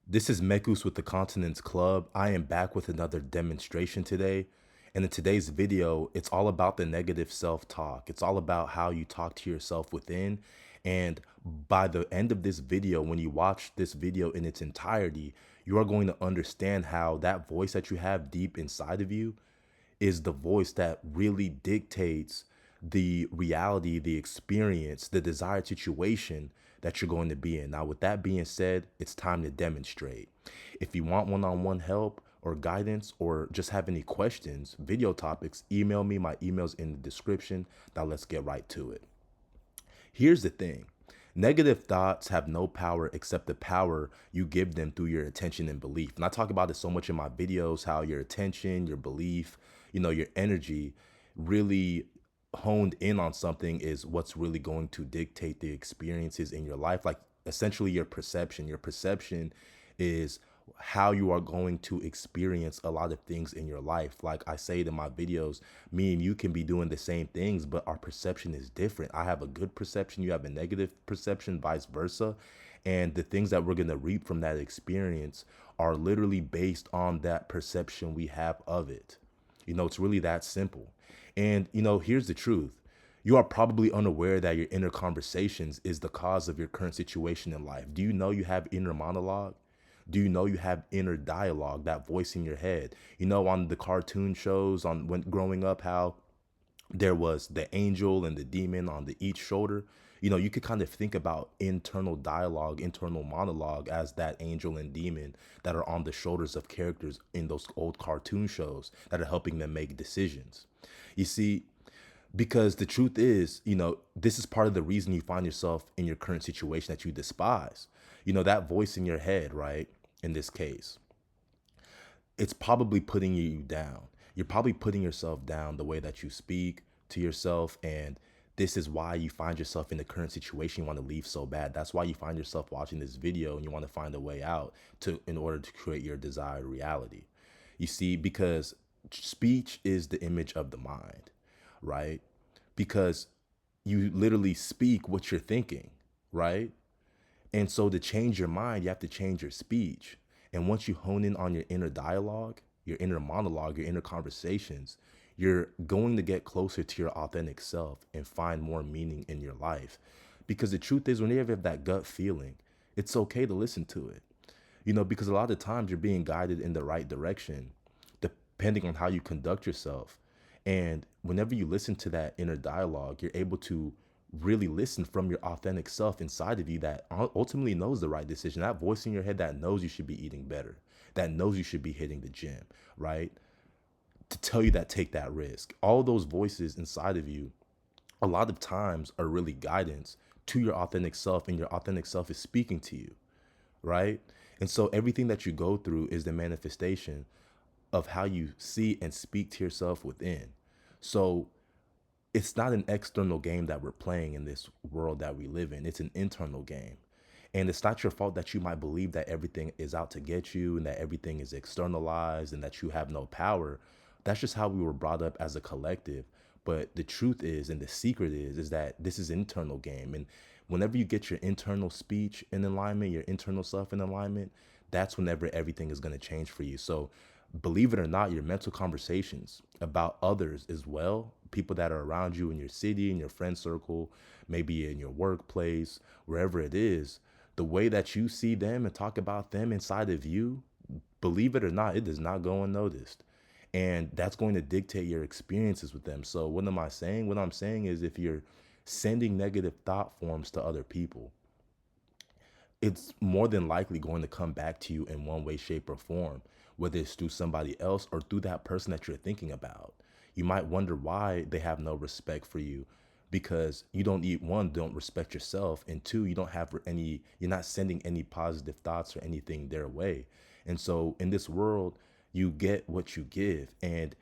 This is Mekus with the Continence Club. I am back with another demonstration today. And in today's video, it's all about the negative self-talk. It's all about how you talk to yourself within. And by the end of this video, when you watch this video in its entirety, you are going to understand how that voice that you have deep inside of you is the voice that really dictates the reality, the experience, the desired situation that you're going to be in. Now, with that being said, it's time to demonstrate. If you want one-on-one help or guidance or just have any questions, video topics, email me. My email's in the description. Now let's get right to it. Here's the thing. Negative thoughts have no power except the power you give them through your attention and belief. And I talk about this so much in my videos, how your attention, your belief, your energy really honed in on something is what's really going to dictate the experiences in your life. Like essentially your perception. Your perception is how you are going to experience a lot of things in your life. Like I say it in my videos, me and you can be doing the same things, but our perception is different. I have a good perception, you have a negative perception, vice versa. And the things that we're going to reap from that experience are literally based on that perception we have of it. It's really that simple. And, here's the truth. You are probably unaware that your inner conversations is the cause of your current situation in life. Do you know you have inner monologue? Do you know you have inner dialogue, that voice in your head? On the cartoon shows on when growing up, how there was the angel and the demon on each shoulder. You could kind of think about internal dialogue, internal monologue as that angel and demon that are on the shoulders of characters in those old cartoon shows that are helping them make decisions. You see, because the truth is, this is part of the reason you find yourself in your current situation that you despise. That voice in your head, right? In this case, it's probably putting you down. You're probably putting yourself down the way that you speak to yourself. And this is why you find yourself in the current situation you want to leave so bad. That's why you find yourself watching this video and you want to find a way out in order to create your desired reality. You see, because speech is the image of the mind, right? Because you literally speak what you're thinking, right? And so to change your mind, you have to change your speech. And once you hone in on your inner dialogue, your inner monologue, your inner conversations, you're going to get closer to your authentic self and find more meaning in your life. Because the truth is, whenever you have that gut feeling, it's okay to listen to it. Because a lot of times you're being guided in the right direction, depending on how you conduct yourself. And whenever you listen to that inner dialogue, you're able to really listen from your authentic self inside of you that ultimately knows the right decision. That voice in your head that knows you should be eating better, that knows you should be hitting the gym, right? To tell you that take that risk. All those voices inside of you, a lot of times are really guidance to your authentic self, and your authentic self is speaking to you, right? And so everything that you go through is the manifestation of how you see and speak to yourself within. So it's not an external game that we're playing in this world that we live in. It's an internal game. And it's not your fault that you might believe that everything is out to get you and that everything is externalized and that you have no power. That's just how we were brought up as a collective. But the truth is, and the secret is that this is an internal game. And whenever you get your internal speech in alignment, your internal self in alignment, that's whenever everything is going to change for you. So believe it or not, your mental conversations about others as well, people that are around you in your city, in your friend circle, maybe in your workplace, wherever it is, the way that you see them and talk about them inside of you, believe it or not, it does not go unnoticed. And that's going to dictate your experiences with them. So what am I saying? What I'm saying is, if you're sending negative thought forms to other people, it's more than likely going to come back to you in one way, shape, or form, whether it's through somebody else or through that person that you're thinking about. You might wonder why they have no respect for you, because you don't eat one, don't respect yourself, and two, you don't have any, you're not sending any positive thoughts or anything their way. And so in this world, you get what you give. And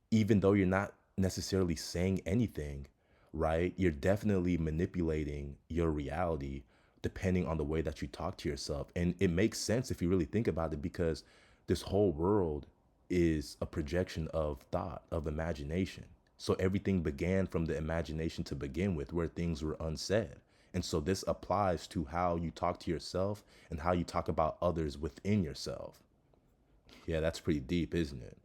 even though you're not necessarily saying anything, right, you're definitely manipulating your reality depending on the way that you talk to yourself. And it makes sense if you really think about it, because this whole world is a projection of thought, of imagination. So everything began from the imagination to begin with, where things were unsaid. And so this applies to how you talk to yourself and how you talk about others within yourself. Yeah, that's pretty deep, isn't it?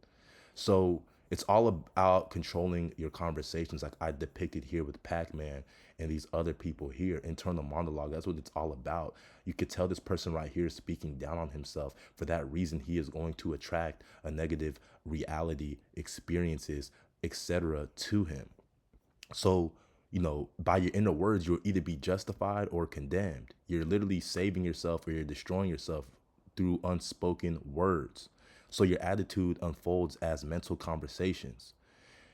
So it's all about controlling your conversations, like I depicted here with Pac-Man and these other people here. Internal monologue, that's what it's all about. You could tell this person right here is speaking down on himself. For that reason, he is going to attract a negative reality, experiences, etc. to him. So, by your inner words, you'll either be justified or condemned. You're literally saving yourself or you're destroying yourself through unspoken words. So your attitude unfolds as mental conversations.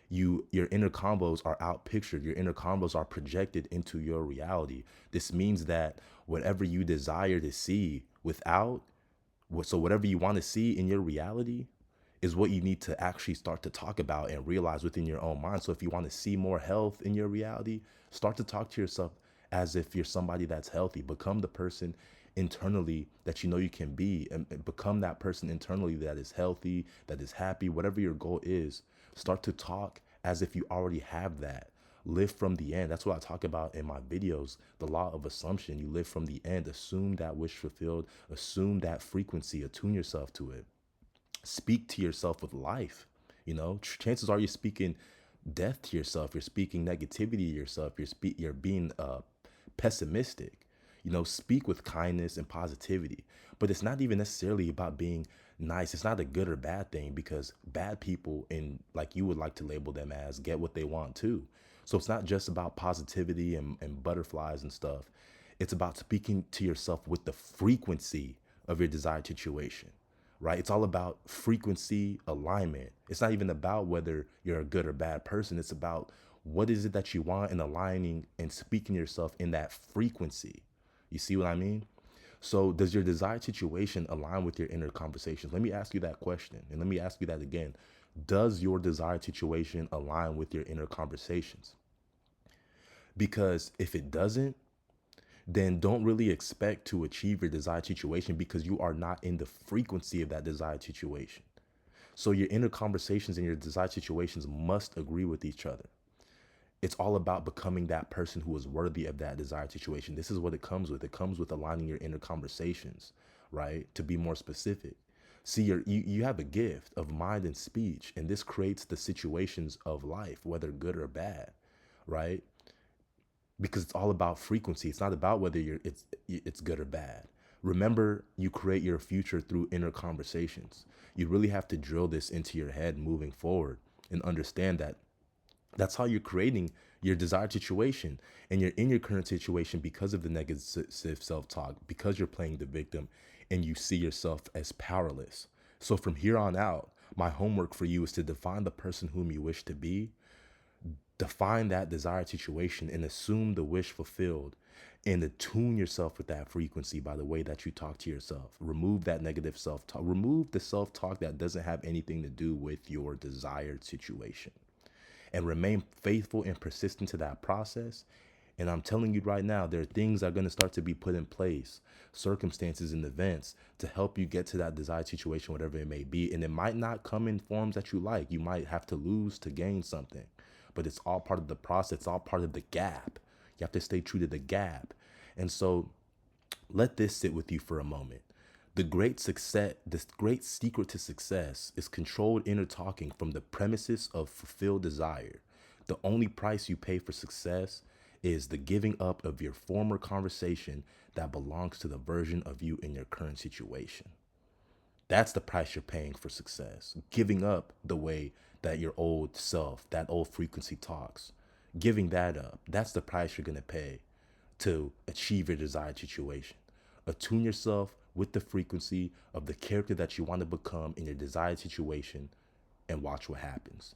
Your inner combos are outpictured. Your inner combos are projected into your reality. This means that whatever you desire to see without, so whatever you want to see in your reality is what you need to actually start to talk about and realize within your own mind. So if you want to see more health in your reality, start to talk to yourself as if you're somebody that's healthy. Become the person internally that you know you can be, and become that person internally that is healthy, that is happy, whatever your goal is. Start to talk as if you already have that. Live from the end. That's what I talk about in my videos. The law of assumption. You live from the end. Assume that wish fulfilled. Assume that frequency. Attune yourself to it. Speak to yourself with life. Chances are you're speaking death to yourself. You're speaking negativity to yourself. You're being pessimistic. Speak with kindness and positivity. But it's not even necessarily about being nice. It's not a good or bad thing, because bad people, and like you would like to label them as, get what they want too. So it's not just about positivity and butterflies and stuff. It's about speaking to yourself with the frequency of your desired situation, right? It's all about frequency alignment. It's not even about whether you're a good or bad person. It's about what is it that you want, and aligning and speaking to yourself in that frequency. You see what I mean? So does your desired situation align with your inner conversations? Let me ask you that question, and let me ask you that again. Does your desired situation align with your inner conversations? Because if it doesn't, then don't really expect to achieve your desired situation, because you are not in the frequency of that desired situation. So your inner conversations and your desired situations must agree with each other. It's all about becoming that person who is worthy of that desired situation. This is what it comes with. It comes with aligning your inner conversations, right? To be more specific. See, you have a gift of mind and speech, and this creates the situations of life, whether good or bad, right? Because it's all about frequency. It's not about whether it's good or bad. Remember, you create your future through inner conversations. You really have to drill this into your head moving forward, and understand that that's how you're creating your desired situation. And you're in your current situation because of the negative self-talk, because you're playing the victim and you see yourself as powerless. So from here on out, my homework for you is to define the person whom you wish to be, define that desired situation, and assume the wish fulfilled, and attune yourself with that frequency by the way that you talk to yourself. Remove that negative self-talk. Remove the self-talk that doesn't have anything to do with your desired situation, and remain faithful and persistent to that process. And I'm telling you right now, there are things that are going to start to be put in place, circumstances and events to help you get to that desired situation, whatever it may be. And it might not come in forms that you like. You might have to lose to gain something, but it's all part of the process. It's all part of the gap. You have to stay true to the gap. And so let this sit with you for a moment. The great secret to success is controlled inner talking from the premises of fulfilled desire. The only price you pay for success is the giving up of your former conversation that belongs to the version of you in your current situation. That's the price you're paying for success. Giving up the way that your old self, that old frequency talks, giving that up. That's the price you're going to pay to achieve your desired situation. Attune yourself with the frequency of the character that you want to become in your desired situation, and watch what happens.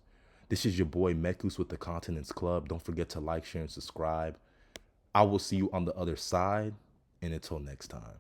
This is your boy Mekus with the Continence Club. Don't forget to like, share, and subscribe. I will see you on the other side, and until next time.